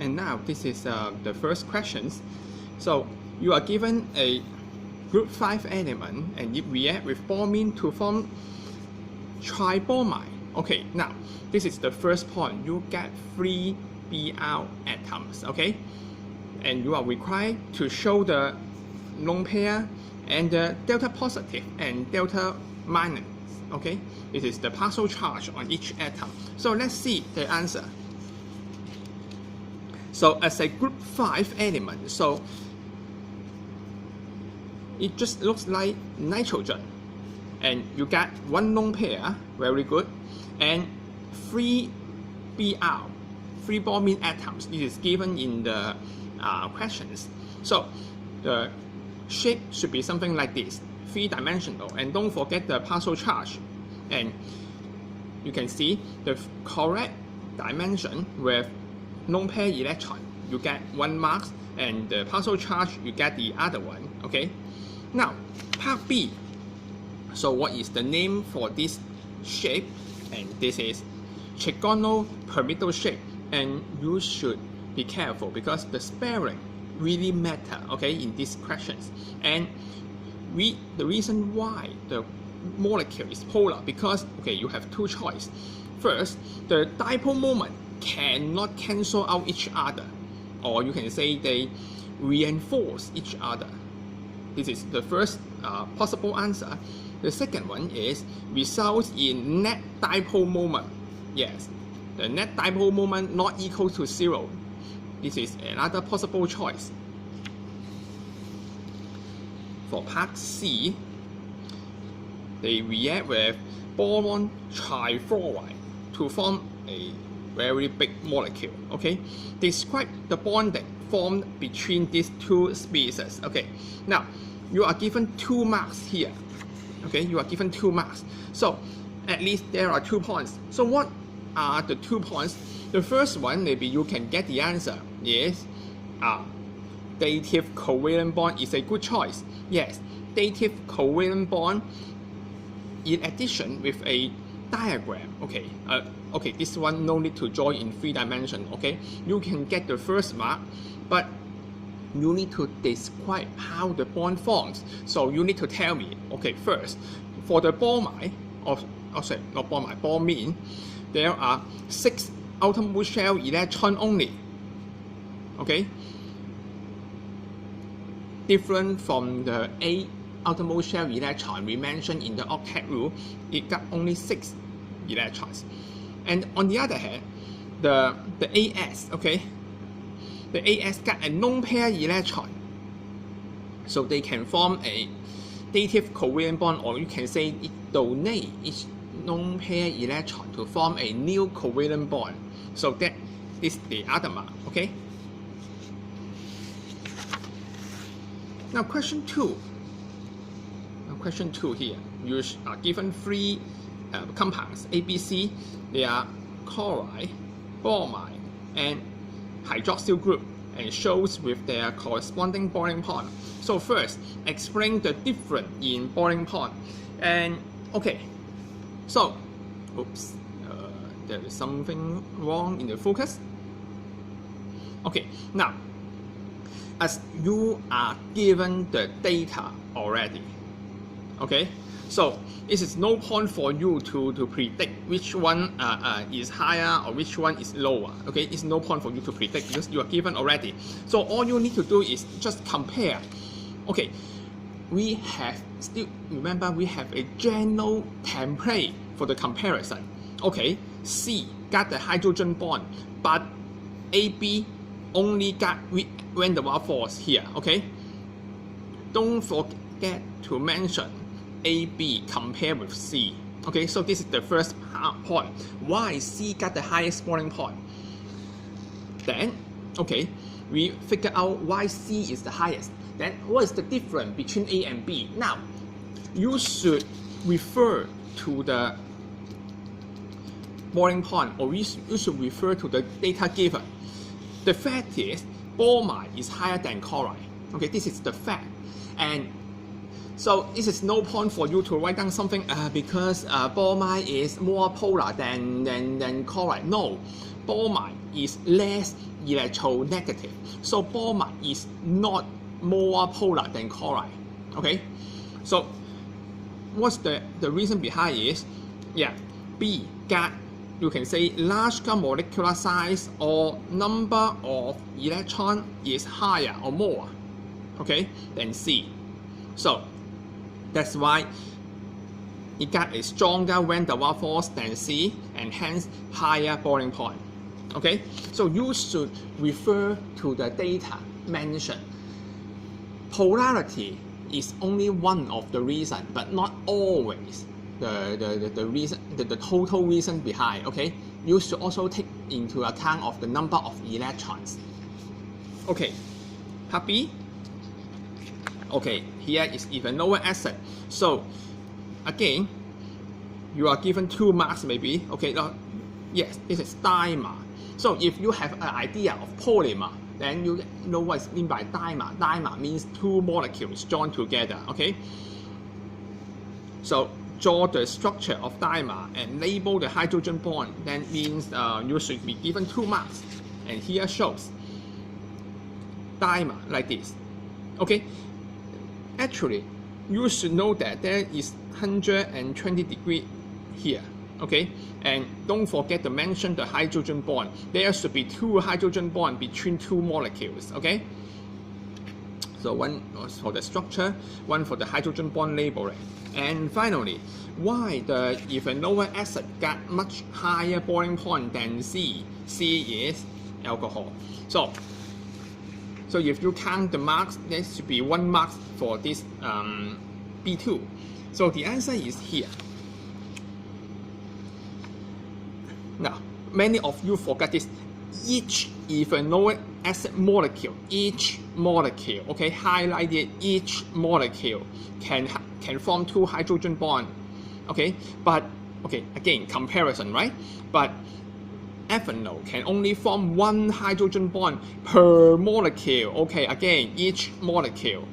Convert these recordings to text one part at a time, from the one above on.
And now this is the first questions. So you are given a group 5 element and it react with bromine to form tribromide. Okay, now this is the first point. You get 3 Br atoms, okay? And you are required to show the lone pair and the delta positive and delta minus, okay? This is the partial charge on each atom. So let's see the answer. So as a group 5 element, so it just looks like nitrogen. And you get 1 lone pair, very good, and 3 Br, 3 bromine atoms. It is given in the questions. So the shape should be something like this, 3-dimensional, and don't forget the partial charge. And you can see the correct dimension with lone pair electron, you get 1 mark, and the partial charge, you get the other one, okay? Now, part B. So what is the name for this shape? And this is trigonal pyramidal shape. And you should be careful because the spelling really matter, okay, in these questions. And the reason why the molecule is polar, because, okay, you have 2 choices. First, the dipole moment cannot cancel out each other, or you can say they reinforce each other. This is the first possible answer. The second one is results in net dipole moment. Yes, the net dipole moment not equal to 0. This is another possible choice. For part C, they react with boron trifluoride to form a very big molecule. Okay, describe the bonding formed between these 2 species. Okay, now you are given 2 marks here. Okay, you are given 2 marks. So at least there are 2 points. So what are the 2 points? The first one, maybe you can get the answer, is dative covalent bond is a good choice. Yes, dative covalent bond in addition with a diagram. Okay, okay, this one no need to draw in 3 dimensions. Okay, you can get the first mark, but you need to describe how the bond forms. So you need to tell me, okay, first, for the bromide, bromine, there are 6 outermost shell electron only. Okay, different from the 8 outermost shell electron we mentioned in the octet rule, it got only 6 electrons. And on the other hand, the AS, okay, the AS got a lone pair electron, so they can form a dative covalent bond, or you can say it donate each lone pair electron to form a new covalent bond. So that is the other mark. Okay. Now question 2. Question 2 here. You are given 3 compounds A, B, C. They are chloride, bromide, and hydroxyl group, and shows with their corresponding boiling point. So first, explain the difference in boiling point. And okay, so oops, there is something wrong in the focus. Okay, now as you are given the data already, okay, so it is no point for you to predict which one is higher or which one is lower. Okay, it's no point for you to predict because you are given already. So all you need to do is just compare. Okay, we have still, remember, we have a general template for the comparison. Okay, C got the hydrogen bond, but AB only got van der Waals force here. Okay, don't forget to mention AB compared with C. Okay, so this is the first point. Why C got the highest boiling point? Then, okay, we figure out why C is the highest. Then, what is the difference between A and B? Now, you should refer to the boiling point, or you should refer to the data given. The fact is, bromide is higher than chloride. Okay, this is the fact. And So it is no point for you to write down something because bromide is more polar than chloride. No, bromide is less electronegative. So bromide is not more polar than chloride. Okay, so what's the reason behind is, yeah, B, got, you can say larger molecular size or number of electron is higher or more, okay, than C. So that's why it got a stronger van der Waals force than C and hence higher boiling point. Okay, so you should refer to the data mentioned. Polarity is only one of the reasons, but not always the reason, the total reason behind. Okay, you should also take into account of the number of electrons. Okay, part B. Okay, here is even lower acid. So again, you are given 2 marks maybe. Okay, yes, this is dimer. So if you have an idea of polymer, then you know what is meant by dimer. Dimer means 2 molecules joined together. Okay. So draw the structure of dimer and label the hydrogen bond. That means you should be given 2 marks. And here shows dimer like this. Okay. Actually, you should know that there is 120 degrees here. Okay, and don't forget to mention the hydrogen bond. There should be 2 hydrogen bonds between 2 molecules. Okay, so one for the structure, one for the hydrogen bond labeling. And finally, why the ethanoic acid got much higher boiling point than C? C is alcohol. So if you count the marks, there should be 1 mark for this B2. So the answer is here. Now, many of you forget this. Each ethanoic acid molecule, okay, highlight it, each molecule can form 2 hydrogen bonds. Okay, but okay, again, comparison, right? But ethanol can only form 1 hydrogen bond per molecule. Okay, again, each molecule.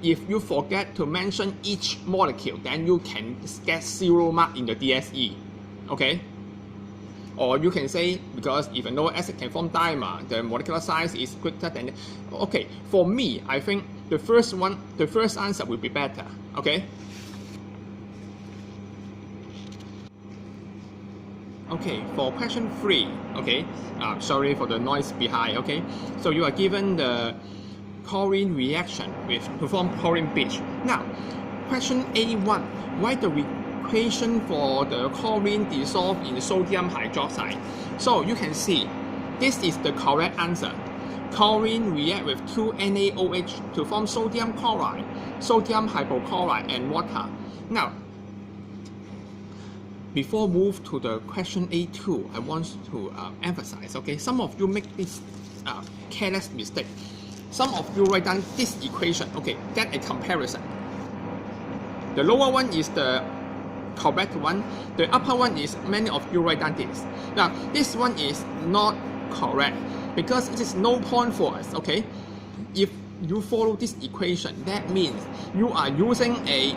If you forget to mention each molecule, then you can get 0 mark in the DSE. Okay? Or you can say, because ethanoic acid can form dimer, the molecular size is greater than. Okay, for me, I think the first answer will be better. Okay? Okay, for question 3, okay, sorry for the noise behind, okay, so you are given the chlorine reaction to form chlorine beach. Now, question A1, write the equation for the chlorine dissolved in sodium hydroxide. So you can see, this is the correct answer. Chlorine react with 2 NaOH to form sodium chloride, sodium hypochlorite, and water. Now, before move to the question A2, I want to emphasize, okay, some of you make this careless mistake. Some of you write down this equation, okay, get a comparison. The lower one is the correct one, the upper one is many of you write down this. Now, this one is not correct because it is no point for us, okay? If you follow this equation, that means you are using a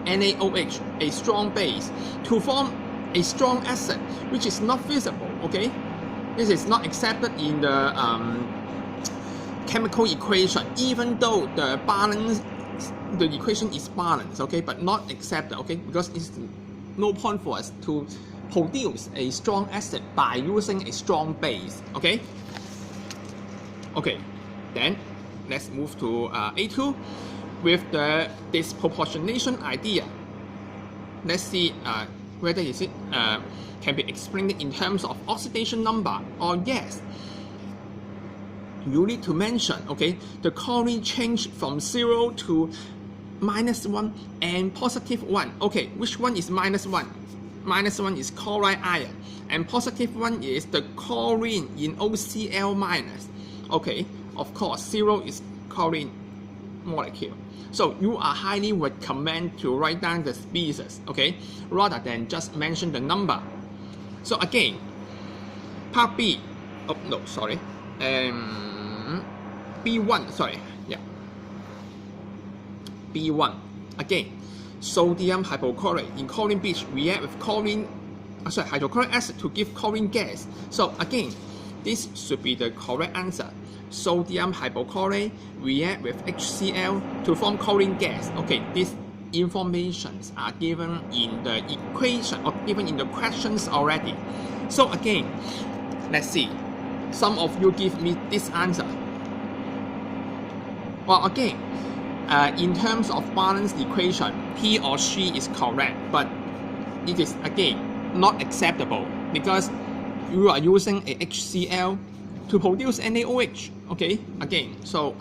NaOH, a strong base, to form a strong acid, which is not feasible, okay? This is not accepted in the chemical equation, even though the equation is balanced, okay, but not accepted, okay, because it's no point for us to produce a strong acid by using a strong base, okay? Okay, then let's move to A2. With the disproportionation idea, let's see whether it can be explained in terms of oxidation number or yes. You need to mention, okay, the chlorine change from 0 to -1 and +1. Okay, which one is -1? -1 is chloride ion, and +1 is the chlorine in OCl-. Okay, of course, 0 is chlorine molecule. So you are highly recommend to write down the species, okay, rather than just mention the number. So again, part B, oh no, sorry, B1, sorry, yeah. B1. Again, sodium hypochlorite in chlorine beach react with hydrochloric acid to give chlorine gas. So again, this should be the correct answer. Sodium hypochlorite react with HCl to form chlorine gas. Okay, these informations are given in the equation or given in the questions already. So again, let's see. Some of you give me this answer. Well, again, in terms of balanced equation, he or she is correct, but it is again not acceptable because you are using a HCl to produce NaOH. Okay, again, so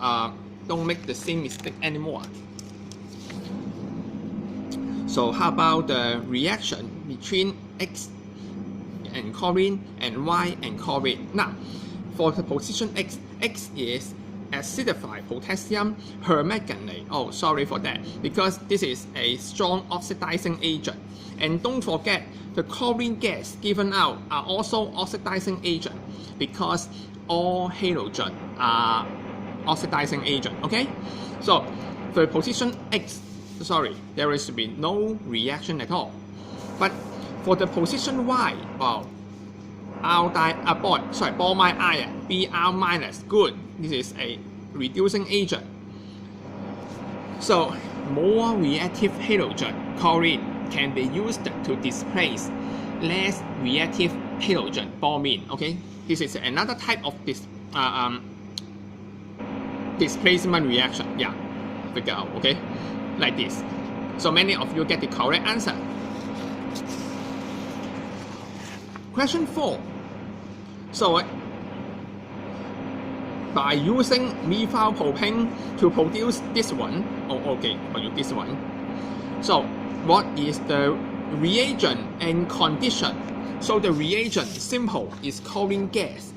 don't make the same mistake anymore. So how about the reaction between X and chlorine and Y and chlorine? Now, for the position X, X is acidified potassium permanganate. Oh, sorry for that, because this is a strong oxidizing agent. And don't forget, the chlorine gas given out are also oxidizing agent because all halogen are oxidizing agent. Okay, so for position X, sorry, there is to be no reaction at all. But for the position Y, well, bromide ion, Br-, good. This is a reducing agent. So more reactive halogen, chlorine, can be used to displace less reactive halogen, bromine. Okay, this is another type of displacement reaction. Yeah, figure out. Okay, like this. So many of you get the correct answer. Question 4. So by using methylpropane to produce this one, this one. So what is the reagent and condition? So the reagent, simple, is chlorine gas.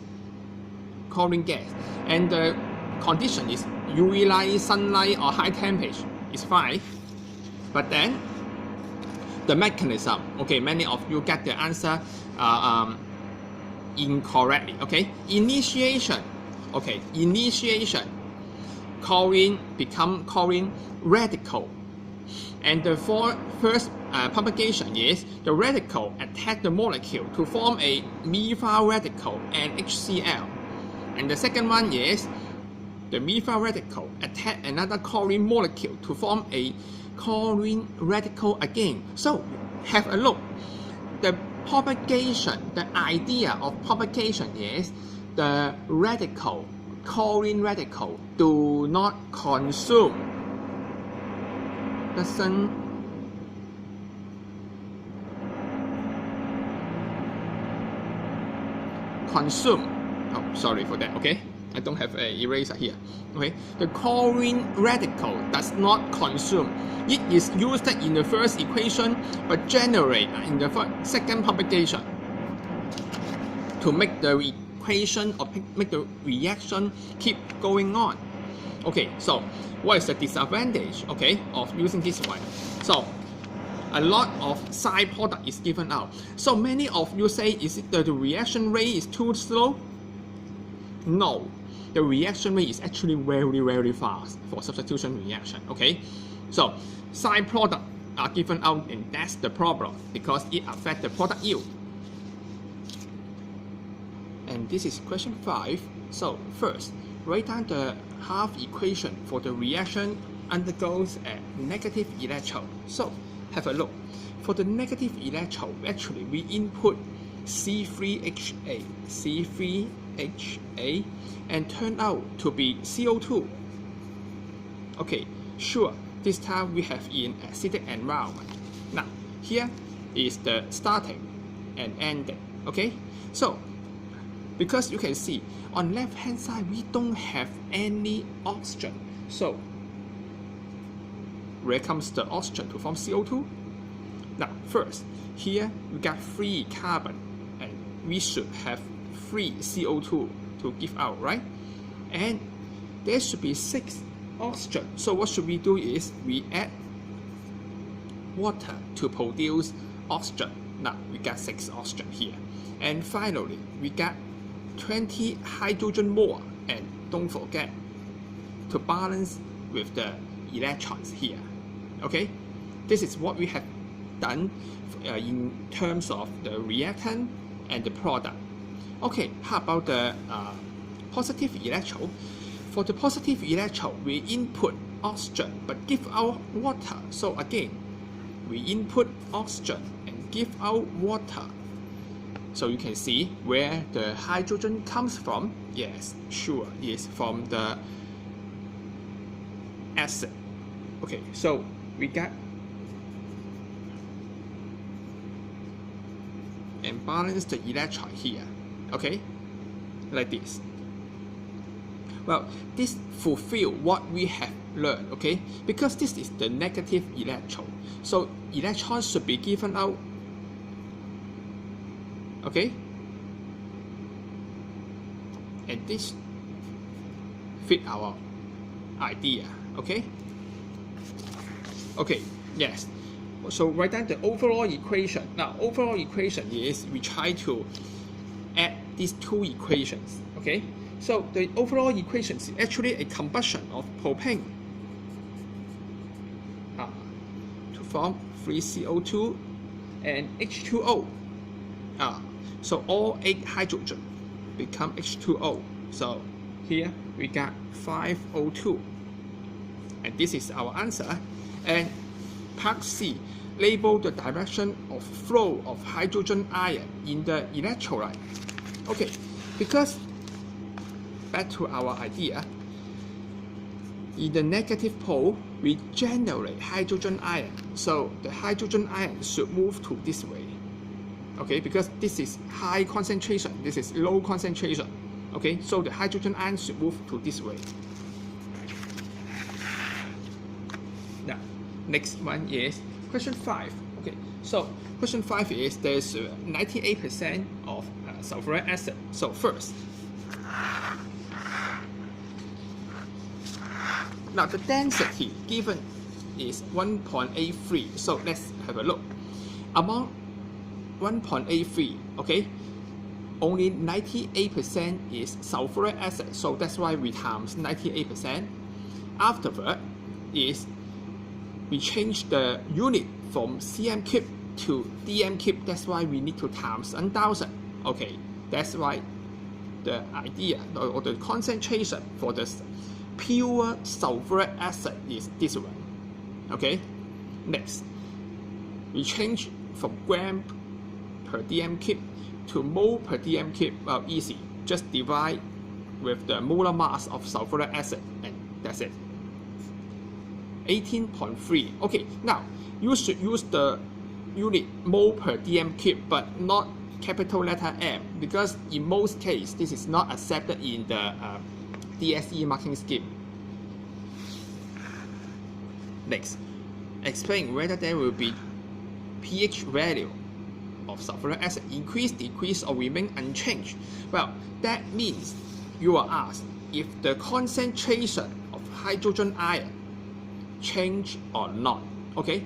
And the condition is UV light, sunlight, or high temperature is fine. But then the mechanism, okay, many of you get the answer incorrectly. Okay, initiation, chlorine become chlorine radical, and the first propagation is the radical attack the molecule to form a methyl radical and HCl, and the second one is the methyl radical attack another chlorine molecule to form a chlorine radical again. So have a look. The propagation, the idea of propagation is the radical, chlorine radical, do not consume, doesn't consume. Oh, sorry for that. Okay, I don't have an eraser here. Okay, the chlorine radical does not consume. It is used in the first equation, but generate in the second propagation to make the equation or make the reaction keep going on. Okay, so what is the disadvantage, okay, of using this one? So a lot of side product is given out. So many of you say, is it the reaction rate is too slow? No, the reaction rate is actually very, very fast for substitution reaction. Okay, so side product are given out, and that's the problem because it affects the product yield. And this is question 5. So first, write down the half equation for the reaction undergoes a negative electrode. So have a look. For the negative electrode, actually we input C3H8, and turn out to be CO2. Okay, sure, this time we have in acidic environment. Now, here is the starting and ending. Okay, so because you can see on left hand side we don't have any oxygen. So where comes the oxygen to form CO2? Now first, here we got 3 carbon and we should have 3 CO2 to give out, right? And there should be 6 oxygen. So what should we do is we add water to produce oxygen. Now we got 6 oxygen here. And finally, we got 20 hydrogen more, and don't forget to balance with the electrons here. Okay, this is what we have done in terms of the reactant and the product. Okay, how about the positive electrode? For the positive electrode, we input oxygen but give out water. So again, we input oxygen and give out water. So you can see where the hydrogen comes from. Yes, sure, it's from the acid. Okay, so we got and balance the electron here. Okay, like this. Well, this fulfill what we have learned, okay? Because this is the negative electron, so electrons should be given out. Okay, and this fit our idea. Okay. Okay. Yes. So write down the overall equation. Now, overall equation is we try to add these two equations. Okay. So the overall equation is actually a combustion of propane to form 3CO2 and H2O. So all 8 hydrogen become H2O. So here we got 5O2. And this is our answer. And part C, label the direction of flow of hydrogen ion in the electrolyte. Okay, because back to our idea, in the negative pole, we generate hydrogen ion. So the hydrogen ion should move to this way. Okay, because this is high concentration, this is low concentration. Okay, so the hydrogen ion should move to this way. Now, next one is question 5. Okay, so question 5 is there's 98% of sulfuric acid. So first, now the density given is 1.83. So let's have a look. Among 1.83, okay, only 98% is sulfuric acid, so that's why we times 98%. Afterward is we change the unit from cm cube to dm cube, that's why we need to times 1000. Okay, that's why the idea or the concentration for the pure sulfuric acid is this one. Okay, next we change from gram per dm cube to mole per dm cube. Well, easy, just divide with the molar mass of sulfuric acid and that's it. 18.3. Okay, now you should use the unit mole per dm cube but not capital letter M, because in most cases this is not accepted in the DSE marking scheme. Next, explain whether there will be pH value of sulfuric acid increase, decrease, or remain unchanged. Well, that means you are asked if the concentration of hydrogen ion change or not. Okay,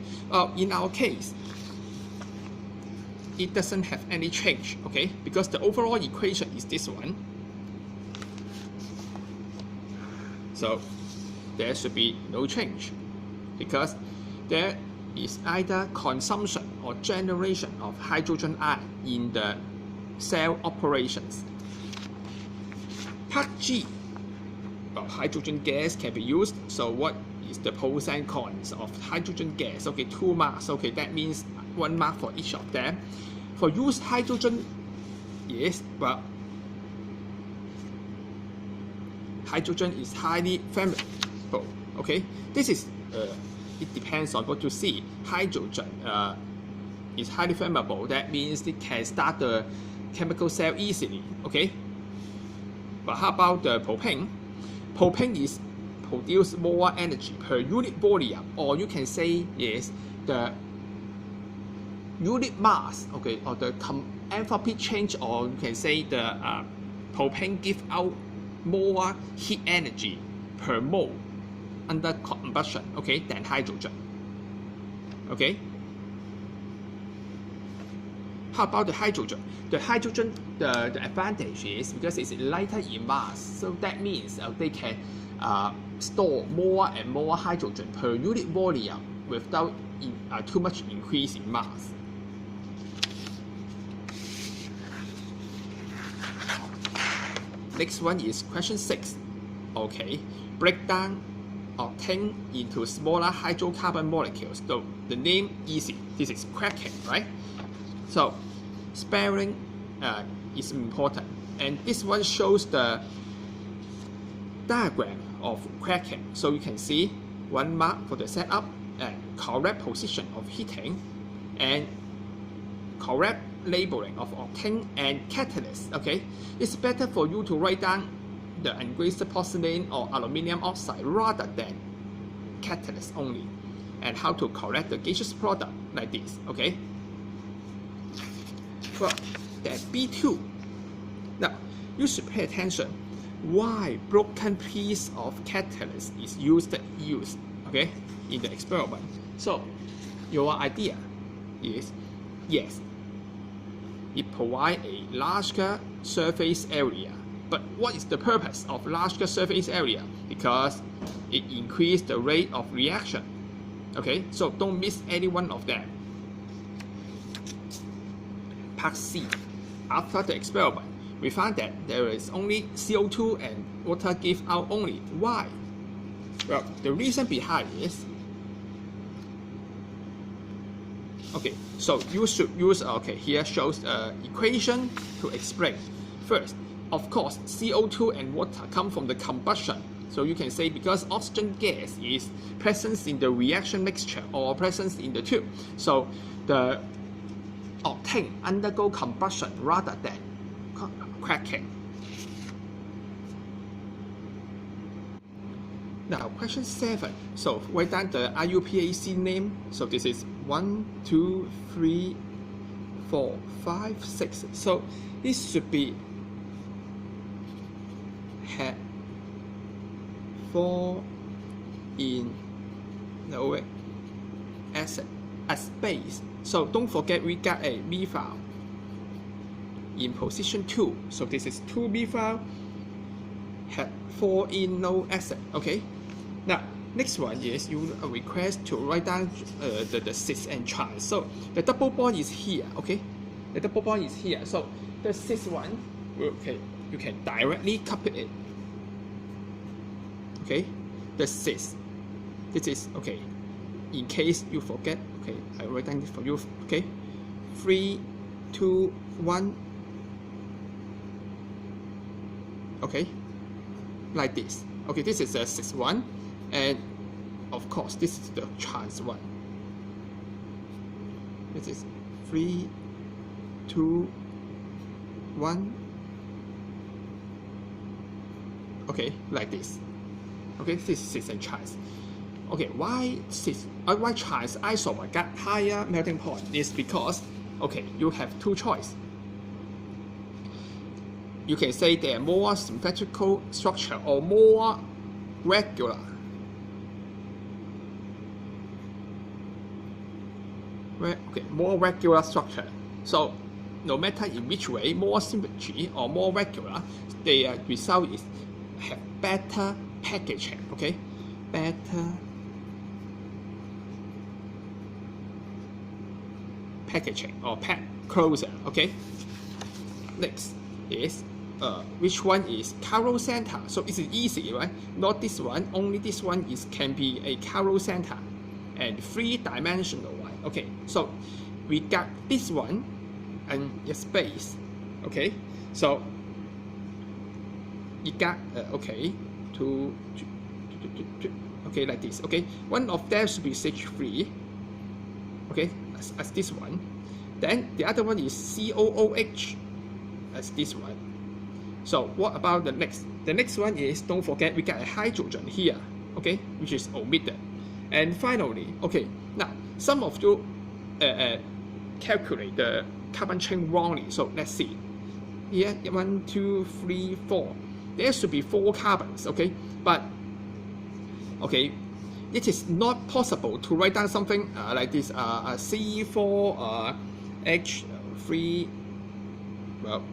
in our case, it doesn't have any change. Okay, because the overall equation is this one. So there should be no change because there is either consumption or generation of hydrogen ion in the cell operations. Part G, well, hydrogen gas can be used. So what is the pros and cons of hydrogen gas? Okay, 2 marks. Okay, that means 1 mark for each of them. For used hydrogen, yes, well, hydrogen is highly flammable. Okay, this is it depends on what you see. Hydrogen is highly flammable. That means it can start the chemical cell easily. Okay, but how about the propane? Propane is produce more energy per unit volume, or you can say is the unit mass. Okay, or the enthalpy change, or you can say the propane give out more heat energy per mole under combustion, okay, than hydrogen. Okay. How about the hydrogen? The hydrogen, the advantage is because it's lighter in mass, so that means they can store more and more hydrogen per unit volume without too much increase in mass. Next one is question 6. Okay, break down octane into smaller hydrocarbon molecules. So the name easy. This is cracking, right? So spelling is important, and this one shows the diagram of cracking. So you can see one mark for the setup and correct position of heating and correct labeling of octane and catalyst. Okay, it's better for you to write down the ungrazed porcelain or aluminum oxide rather than catalyst only, and how to correct the gaseous product like this. Okay. Well, then B2. Now you should pay attention why broken piece of catalyst is used okay in the experiment. So your idea is yes, it provides a larger surface area. But what is the purpose of larger surface area? Because it increases the rate of reaction. Okay, so don't miss any one of them. Part C. After the experiment, we found that there is only CO2 and water give out only. Why? Well, the reason behind is okay. So you should use here shows equation to explain. First, of course, CO2 and water come from the combustion. So you can say because oxygen gas is present in the reaction mixture or present in the tube, so the octane undergo combustion rather than cracking. Now question 7. So write down the IUPAC name. So this is 1, 2, 3, 4, 5, 6. So this should be had 4 in no acid as base. So don't forget we got a methyl in position 2. So this is 2 methyl had 4 in no acid. Okay. Now next one is you request to write down the cis and trans. So the double bond is here. Okay. The double bond is here. So the cis one, okay, you can directly copy it. Okay, the cis. This is okay. In case you forget, okay, I write down this for you. Okay, 3, 2, 1. Okay, like this. Okay, this is a cis one, and of course this is the trans one. This is 3, 2, 1. Okay, like this. Okay, this is cis and trans. Okay, why trans isomer got higher melting point is because okay, you have two choices. You can say they are more symmetrical structure or more regular. Okay, more regular structure. So no matter in which way, more symmetry or more regular, the result is have better packaging. Okay, better packaging or pack closer. Okay, next is which one is chiral center. So it's easy, right? Not this one, only this one is can be a chiral center and 3-dimensional one. Okay, so we got this one and a space. Okay, so you got okay okay, like this. Okay, one of them should be CH3. Okay, as this one. Then the other one is COOH as this one. So what about the next? The next one is, don't forget we got a hydrogen here, okay, which is omitted. And finally, okay, now some of you calculate the carbon chain wrongly. So let's see. Here, 1, 2, 3, 4. There should be 4 carbons, okay, but okay, it is not possible to write down something like this C4H 3, well,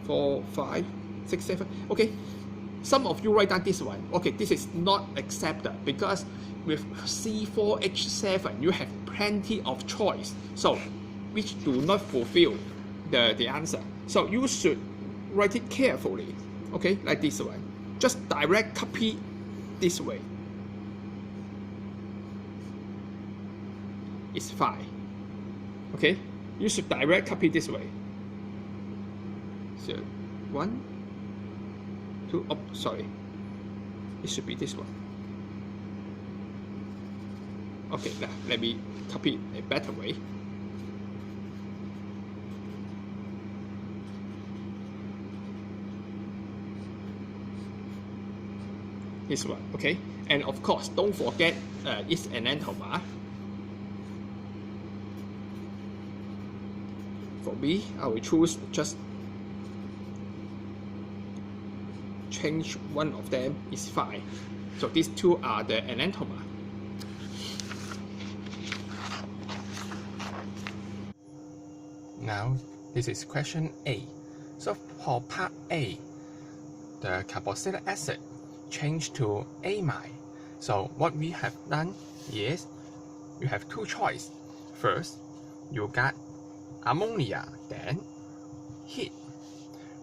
4, 5, 6, 7. Okay, some of you write down this one. Okay, this is not accepted because with C4H7 you have plenty of choice, so which do not fulfill the answer. So you should write it carefully. Okay, like this one. Just direct copy this way. It's fine. Okay, you should direct copy this way. So 1, 2, oh sorry, it should be this one. Okay, now let me copy a better way. This one, okay, and of course don't forget its enantiomer. For me, I will choose just change one of them is fine. So these two are the enantiomer. Now this is question A. So for part A, the carboxylic acid changed to amide. So what we have done is you have two choices. First, you got ammonia, then heat.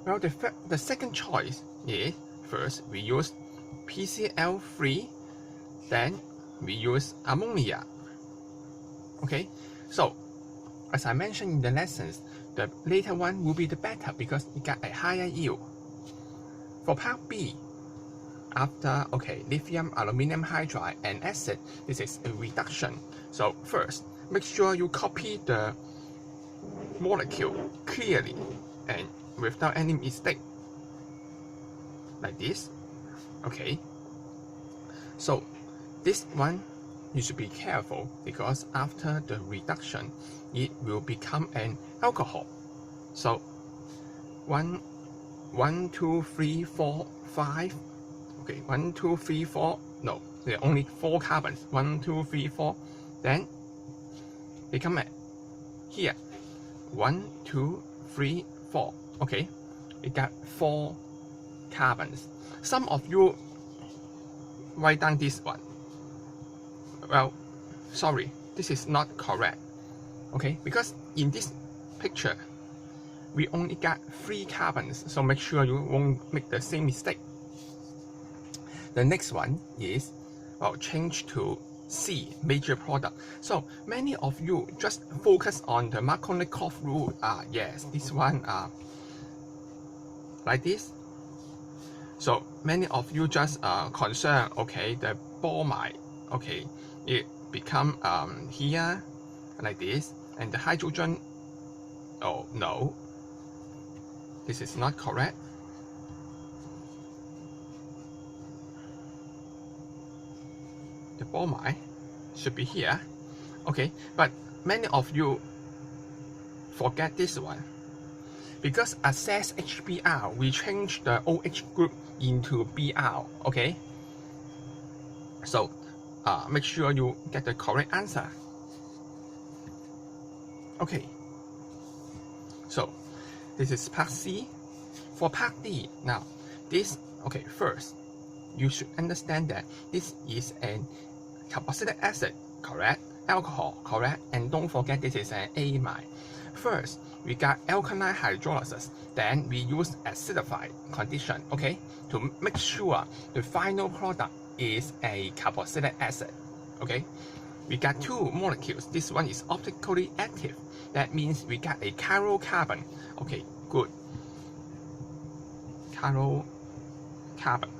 Well, the second choice is first we use PCl3, then we use ammonia. Okay, so as I mentioned in the lessons, the later one will be the better because it got a higher yield. For part B, after lithium aluminum hydride and acid, this is a reduction. So first, make sure you copy the molecule clearly and without any mistake, like this. Okay, so this one you should be careful because after the reduction it will become an alcohol. So 1, 2, 3, 4, 5. Okay, 1, 2, 3, 4. No, there are only 4 carbons. 1, 2, 3, 4. Then become here 1, 2, 3, 4. Okay, we got 4 carbons. Some of you write down this one. Well, sorry, this is not correct. Okay, because in this picture we only got 3 carbons, so make sure you won't make the same mistake. The next one is change to C, major product. So many of you just focus on the Markovnikov rule. Yes, this one like this. So many of you just concerned, okay, the bromide, okay, it become here like this, and the hydrogen, oh no, this is not correct. The bromide should be here. Okay, but many of you forget this one because assess HBr, we change the OH group into Br. Okay, so make sure you get the correct answer. Okay, so this is part C. For part D, now this, okay, first you should understand that this is an carboxylic acid, correct? Alcohol, correct? And don't forget this is an amide. First, we got alkaline hydrolysis, then we use acidified condition, okay, to make sure the final product is a carboxylic acid. Okay, we got 2 molecules. This one is optically active. That means we got a chiral carbon. Okay, good. Chiral carbon.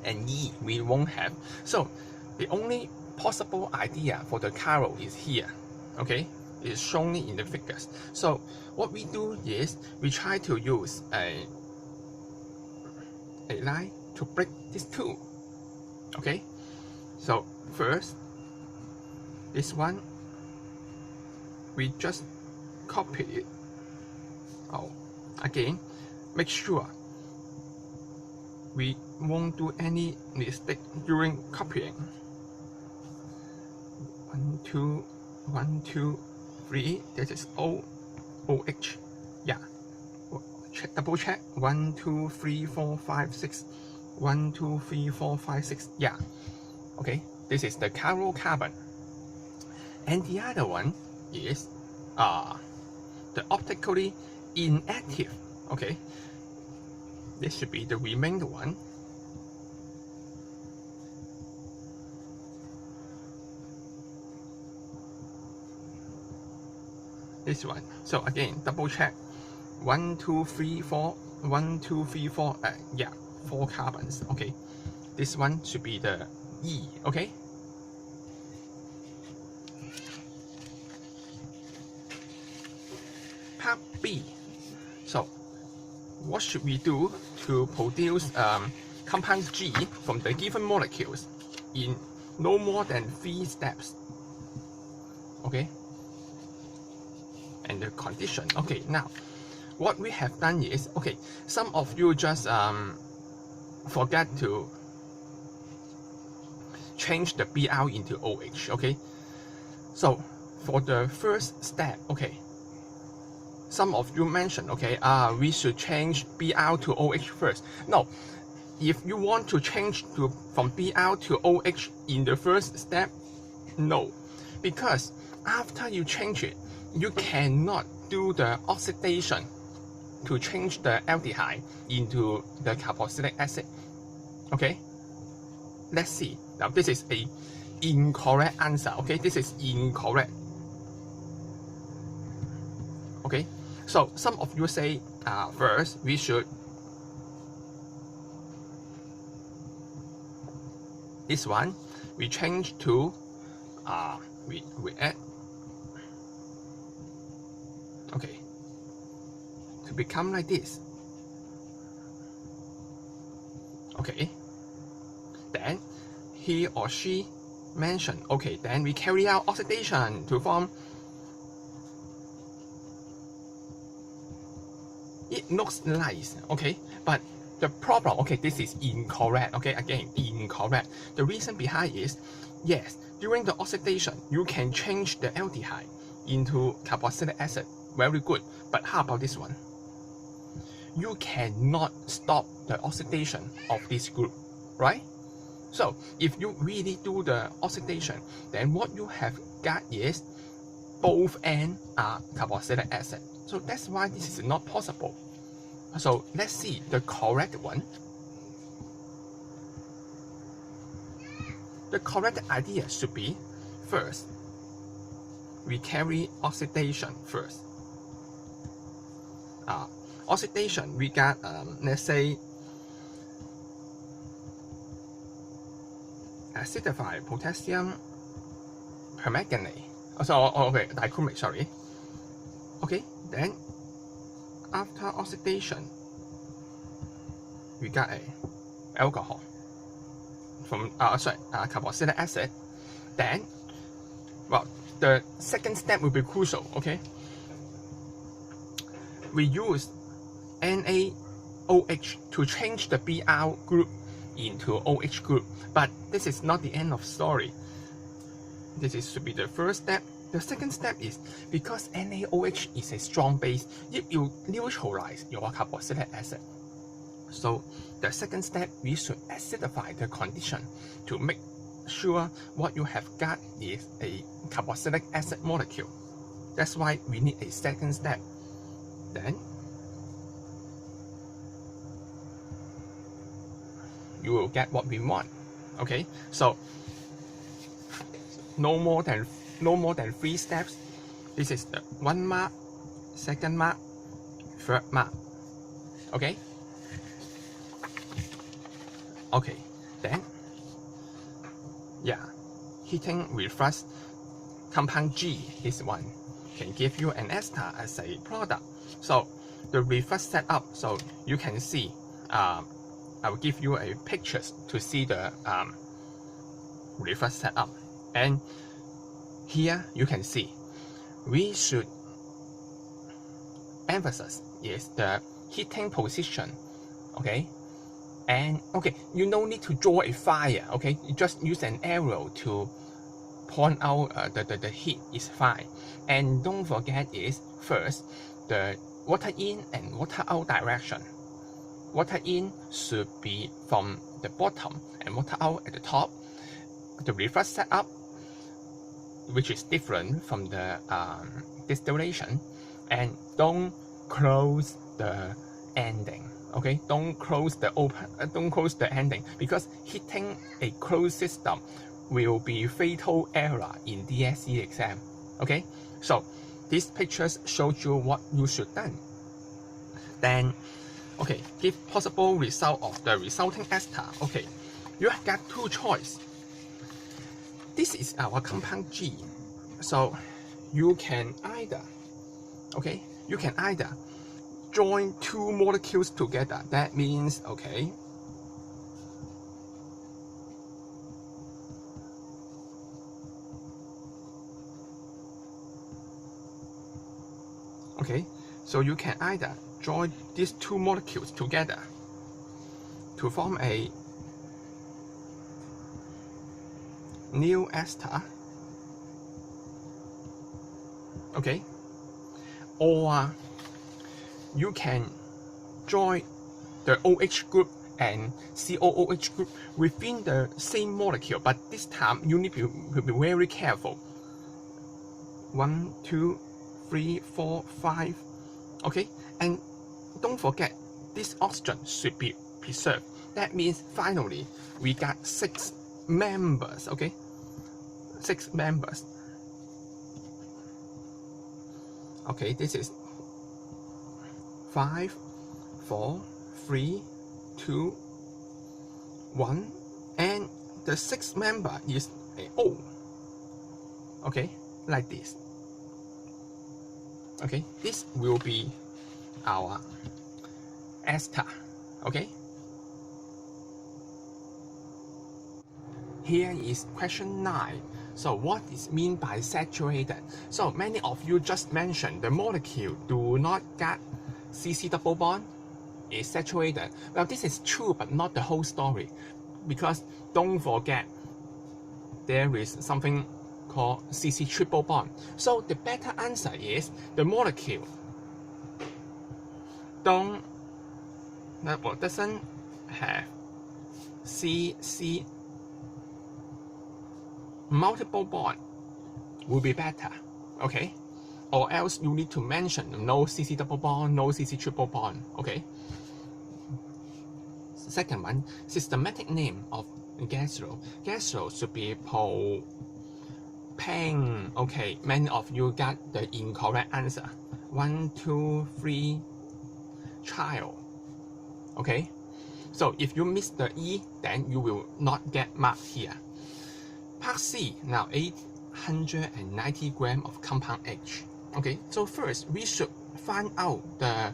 And E we won't have. So the only possible idea for the chiral is here. Okay, it is shown in the figures. So what we do is we try to use a line to break these 2. Okay, so first this one we just copy it. Oh, again, make sure we won't do any mistake during copying. 1, 2, 1, 2, 3. This is O. OH. Yeah. Check, double check. 1, 2, 3, 4, 5, 6. 1, 2, 3, 4, 5, 6. Yeah. Okay. This is the chiral carbon. And the other one is the optically inactive. Okay. This should be the remainder one. This one. So again, double check. 1, 2, 3, 4. 1, 2, 3, 4. Yeah, 4 carbons. Okay. This one should be the E. Okay. Part B. So, what should we do to produce compound G from the given molecules in no more than 3 steps? Okay. And the condition. Okay, now what we have done is, okay, some of you just forget to change the Br into OH. Okay, so for the first step, okay, some of you mentioned, okay, we should change Br to OH first. No, if you want to change from Br to OH in the first step, no, because after you change it, you cannot do the oxidation to change the aldehyde into the carboxylic acid. Okay, let's see. Now this is a incorrect answer. Okay, this is incorrect. Okay, so some of you say first we should this one we change to we add. Okay, to become like this. Okay, then he or she mentioned, okay, then we carry out oxidation to form. It looks nice, okay, but the problem, okay, this is incorrect. Okay, again, incorrect. The reason behind is, yes, during the oxidation, you can change the aldehyde into carboxylic acid. Very good, but how about this one? You cannot stop the oxidation of this group, right? So if you really do the oxidation, then what you have got is both ends are carboxylic acid. So that's why this is not possible. So let's see the correct one. The correct idea should be, first, we carry oxidation first. Oxidation, we got, let's say, acidified potassium permanganate. Okay, dichromic, sorry. Okay, then after oxidation, we got a alcohol from carboxylic acid. Then, well, the second step will be crucial. Okay, we use NaOH to change the Br group into OH group, but this is not the end of story. This should be the first step. The second step is, because NaOH is a strong base, it will neutralize your carboxylic acid. So the second step, we should acidify the condition to make sure what you have got is a carboxylic acid molecule. That's why we need a second step. Then you will get what we want. Okay, so no more than 3 steps. This is the 1 mark, second mark, third mark. Okay. Okay. Then, yeah, heating reflux compound G, this one can give you an ester as a product. So the reflux setup, so you can see. I will give you a pictures to see the reflux setup. And here you can see we should emphasize is the heating position. Okay, and okay, you no need to draw a fire. Okay, you just use an arrow to point out the heat is fine. And don't forget is, first the water in and water out direction. Water in should be from the bottom and water out at the top. The reverse setup, which is different from the distillation, and don't close the ending. Okay, don't close the ending, because hitting a closed system will be fatal error in DSE exam. Okay, so these pictures show you what you should do. Then, okay, give possible result of the resulting ester. Okay, you have got two choices. This is our compound G, so you can either, okay, you can either join two molecules together. That means, okay, so you can either join these two molecules together to form a new ester, okay, or you can join the OH group and COOH group within the same molecule, but this time you need to be very careful. 1, 2, 3, 4, 5, okay, and don't forget this oxygen should be preserved. That means finally we got 6 members, okay, 6 members. Okay, this is 5, 4, 3, 2, 1, and the 6th member is a O. Okay, like this. Okay, this will be our ester. Okay. Here is question 9. So what is mean by saturated? So many of you just mentioned the molecule do not get CC double bond is saturated. Well, this is true, but not the whole story, because don't forget there is something called CC triple bond. So the better answer is the molecule doesn't have CC multiple bond will be better, okay? Or else you need to mention no CC double bond, no CC triple bond, okay? Second one, systematic name of gastro. Gastro should be propane, okay? Many of you got the incorrect answer. 1, 2, 3, child, okay? So if you miss the E, then you will not get marked here. Part C, now 890 grams of compound H. Okay, so first we should find out the,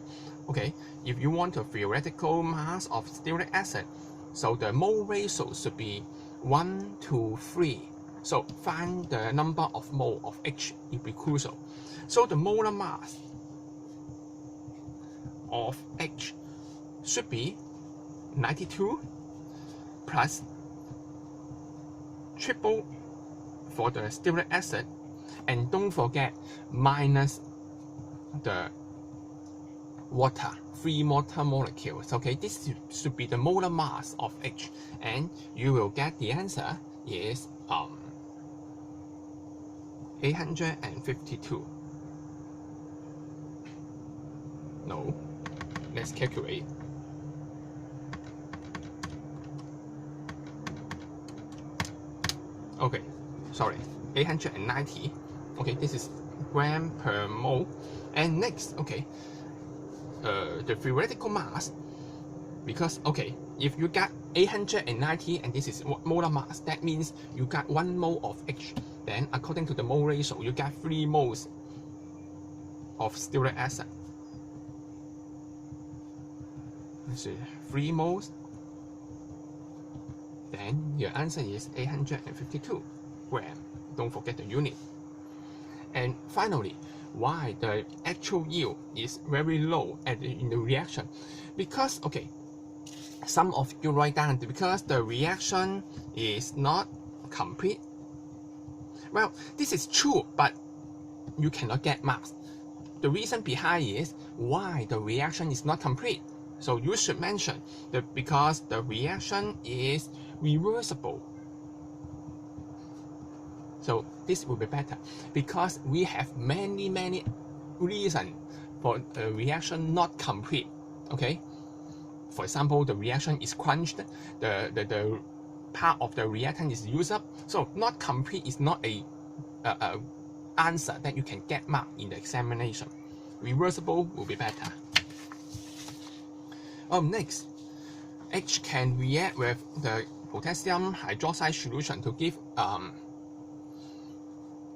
okay, if you want a theoretical mass of stearic acid, so the mole ratio should be 1 to 3. So find the number of mole of H will be crucial. So the molar mass of H should be 92 plus triple for the stearic acid, and don't forget minus the water, 3 water molecules. Okay, this should be the molar mass of H, and you will get the answer is 852. No, let's calculate. Okay, sorry, 890. Okay, this is gram per mole. And next, okay, the theoretical mass, because, okay, if you got 890 and this is molar mass, that means you got 1 mole of H. Then according to the mole ratio, you got 3 moles of stearic acid. Let's see, 3 moles. Then your answer is 852 grams. Don't forget the unit. And finally, why the actual yield is very low in the reaction? Because, okay, some of you write down because the reaction is not complete. Well, this is true, but you cannot get marks. the reason behind is why the reaction is not complete. So you should mention that because the reaction is reversible. So this will be better because we have many reasons for the reaction not complete. Okay, for example, the reaction is quenched, the part of the reactant is used up. So not complete is not a answer that you can get marked in the examination. Reversible will be better. Next, H can react with the potassium hydroxide solution to give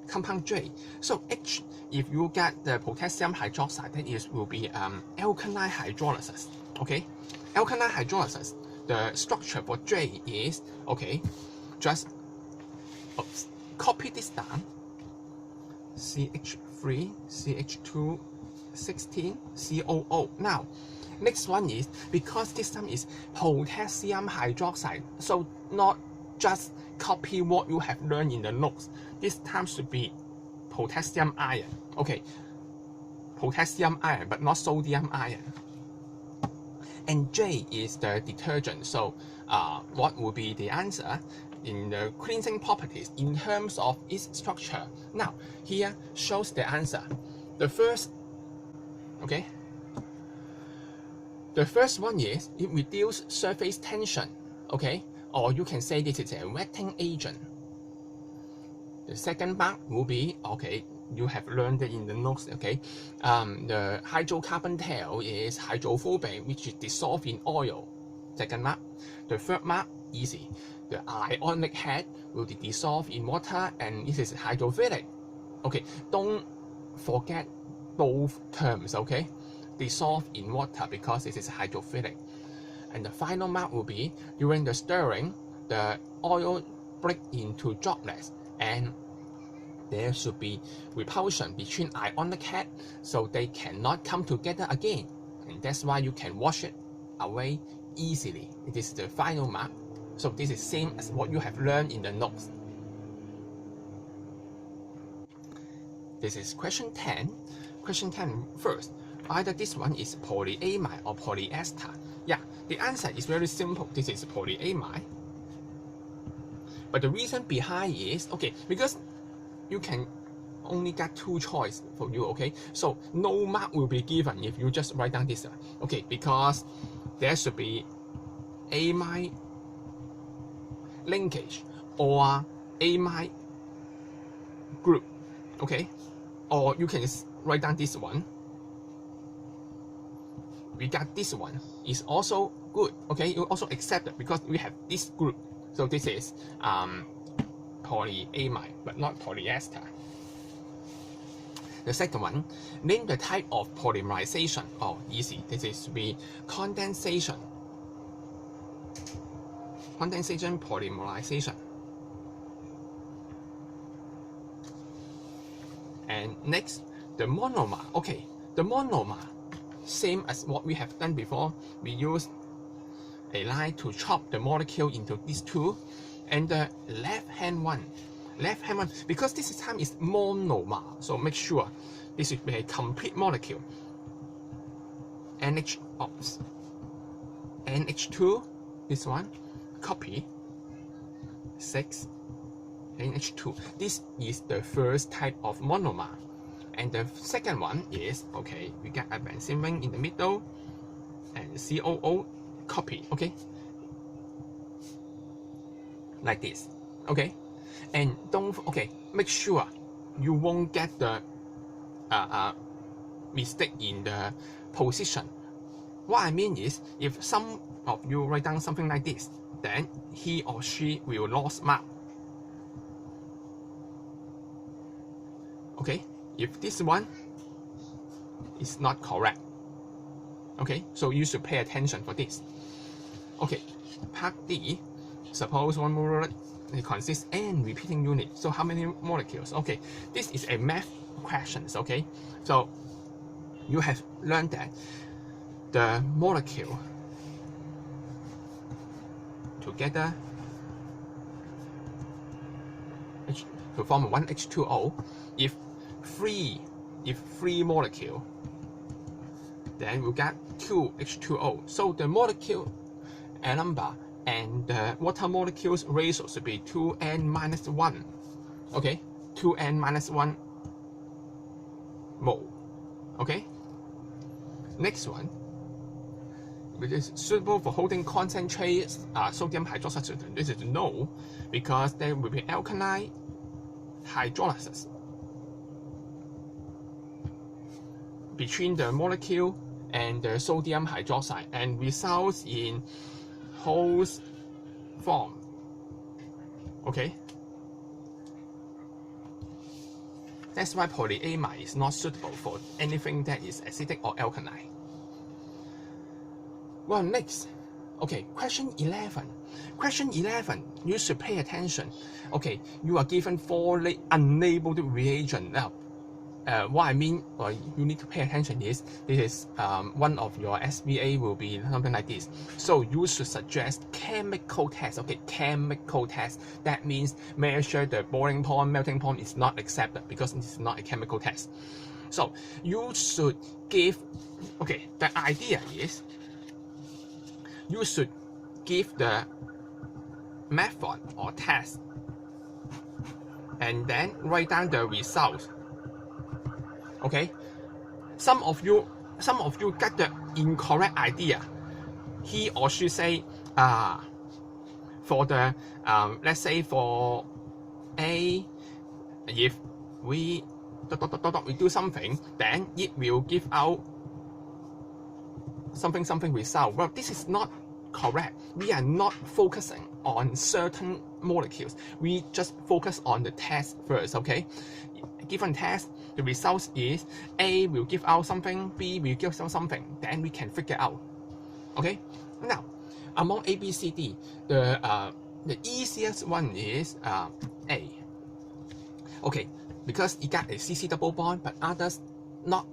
compound J. So H, if you get the potassium hydroxide, that will be alkaline hydrolysis. Okay, alkaline hydrolysis. The structure for J is okay. Just copy this down. CH3, CH2, 16, COO. Now, next one is because this time is potassium hydroxide. So not just copy what you have learned in the notes. This time should be potassium ion. Okay, potassium ion, but not sodium ion. And J is the detergent. So what will be the answer in the cleansing properties in terms of its structure? Now, here shows the answer. The first one is it reduces surface tension. Okay, or you can say this is a wetting agent. The second mark will be, okay, you have learned it in the notes, okay? The hydrocarbon tail is hydrophobic, which is dissolved in oil. Second mark. The third mark, easy. The ionic head will be dissolved in water, and this is hydrophilic. Okay, don't forget both terms, okay? Dissolved in water because this is hydrophilic. And the final mark will be, during the stirring, the oil breaks into droplets, and there should be repulsion between ionic head, so they cannot come together again. And that's why you can wash it away easily. It is the final mark. So this is same as what you have learned in the notes. This is question 10. Question 10 first. Either this one is polyamide or polyester. Yeah, the answer is very simple. This is polyamide. But the reason behind is, okay, because you can only get two choices for you, okay? So no mark will be given if you just write down this, okay? Because there should be amide linkage or amide group, okay? Or you can write down this one. We got this one is also good, okay? You also accept it because we have this group. So this is polyamide, but not polyester. The second one, name the type of polymerization. Oh, easy. This is be condensation. Condensation, polymerization. And next, the monomer. Okay, the monomer, same as what we have done before. We use a line to chop the molecule into these two. And the left-hand one, because this time is monomer, so make sure this should be a complete molecule. NH2, this one, copy, 6, NH2. This is the first type of monomer. And the second one is, okay, we got a benzene ring in the middle, and COO, copy, okay? Like this, okay? And make sure you won't get the mistake in the position. What I mean is, if some of you write down something like this, then he or she will lose mark. Okay? If this one is not correct, okay? So you should pay attention for this. Okay, part D. Suppose one molecule consists n repeating units. So how many molecules? Okay, this is a math question. Okay, so you have learned that the molecule together to form one H2O. If 3 if 3 molecule, then we'll get 2 H2O. So the molecule number and the water molecules ratio should be 2n-1. Okay, 2n-1 mole. Okay. Next one, which is suitable for holding concentrated sodium hydroxide solution. This is no, because there will be alkaline hydrolysis between the molecule and the sodium hydroxide and results in Holz form. Okay. That's why polyamide is not suitable for anything that is acidic or alkaline. Well, next, okay, question 11. Question 11, you should pay attention. Okay, you are given 4 unlabeled reagent. Now, what I mean, or you need to pay attention is, this is one of your SBA will be something like this. So you should suggest chemical test. Okay, chemical test. That means measure the boiling point, melting point is not accepted because it is not a chemical test. So you should give, okay, the idea is you should give the method or test and then write down the results. Okay, some of you get the incorrect idea. He or she say, for the let's say for A, if we do something, then it will give out something result. Well, this is not correct. We are not focusing on certain molecules. We just focus on the test first. Okay, given test, the result is A will give out something, B will give out something, then we can figure out. Okay, now among A, B, C, D, the easiest one is A. Okay, because it got a CC double bond, but others not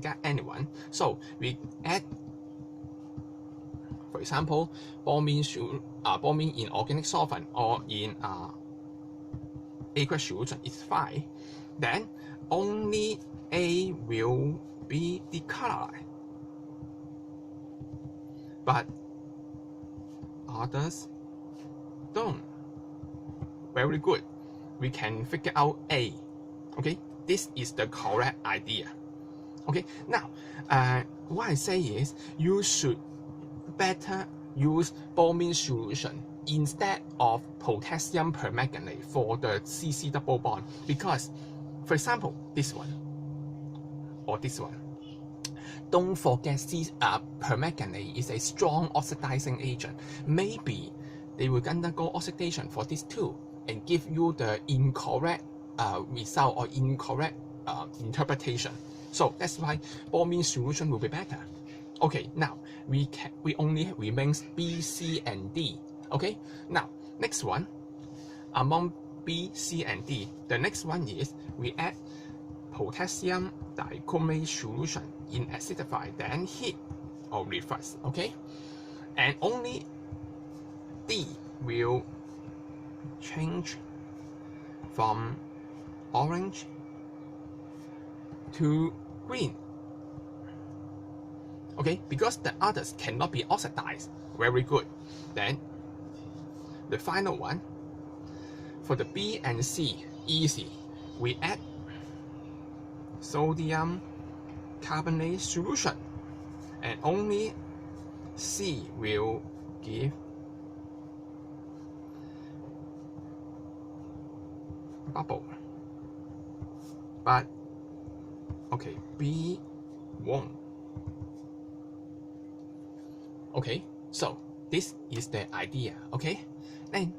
got anyone. So we add, for example, bromine in organic solvent or in aqueous solution is fine. Then only A will be decolorized, but others don't. Very good. We can figure out A. Okay, this is the correct idea. Okay, now what I say is you should better use bromine solution instead of potassium permanganate for the CC double bond, because for example this one or this one, don't forget permanganate is a strong oxidizing agent. Maybe they will undergo oxidation for this too and give you the incorrect result or incorrect interpretation. So that's why bromine solution will be better. Okay, now we only remains B, C, and D. Okay, now next one, among B, C, and D, the next one is we add potassium dichromate solution in acidified, then heat or reverse. Okay, and only D will change from orange to green. Okay, because the others cannot be oxidized. Very good. Then the final one, for the B and C, easy. We add sodium carbonate solution, and only C will give bubble, but okay, B won't. Okay, so this is the idea. Okay, then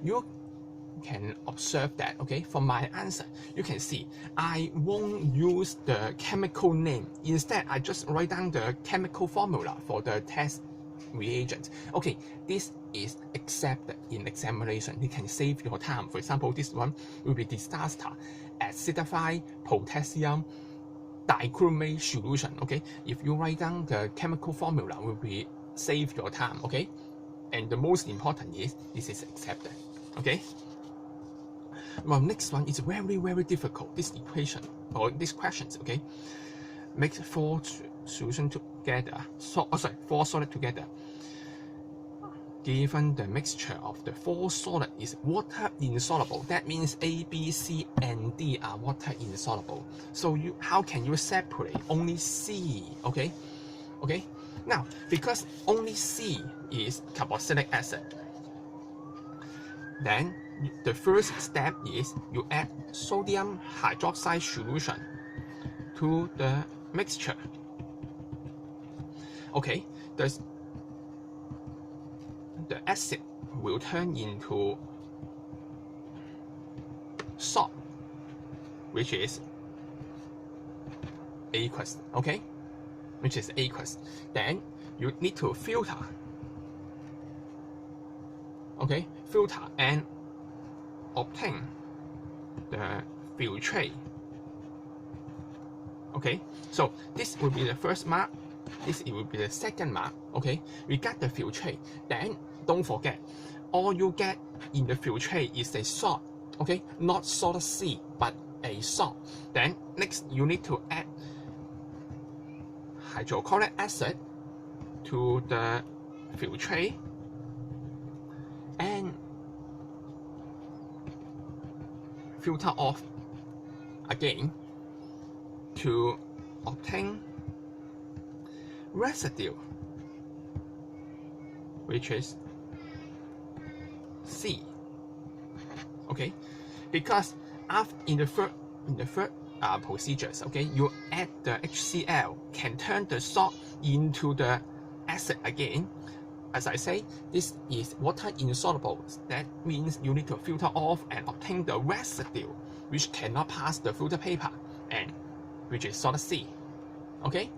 you can observe that. Okay, from my answer, you can see I won't use the chemical name. Instead, I just write down the chemical formula for the test reagent. Okay, this is accepted in examination. You can save your time. For example, this one will be disaster acidified potassium dichromate solution. Okay, if you write down the chemical formula, will be save your time. Okay, and the most important is this is accepted. Okay, Well, next one is very, very difficult. This equation or these questions, okay? Make 4 solutions together. Four solid together. Given the mixture of the 4 solid is water insoluble, that means A, B, C, and D are water insoluble. So how can you separate only C? Okay. Now, because only C is carboxylic acid, then the first step is you add sodium hydroxide solution to the mixture. Okay, the acid will turn into salt, which is aqueous. Okay, which is aqueous. Then you need to filter. Okay, filter and obtain the filtrate. Okay, so this will be the first mark. This will be the second mark. Okay, we got the filtrate. Then don't forget, all you get in the filtrate is a salt. Okay, not solid C, but a salt. Then next you need to add hydrochloric acid to the filtrate and filter off again to obtain residue, which is C. Okay, because in the third procedures, okay, you add the HCl can turn the salt into the acid again. As I say, this is water insoluble. That means you need to filter off and obtain the residue, which cannot pass the filter paper, and which is solid C. Okay.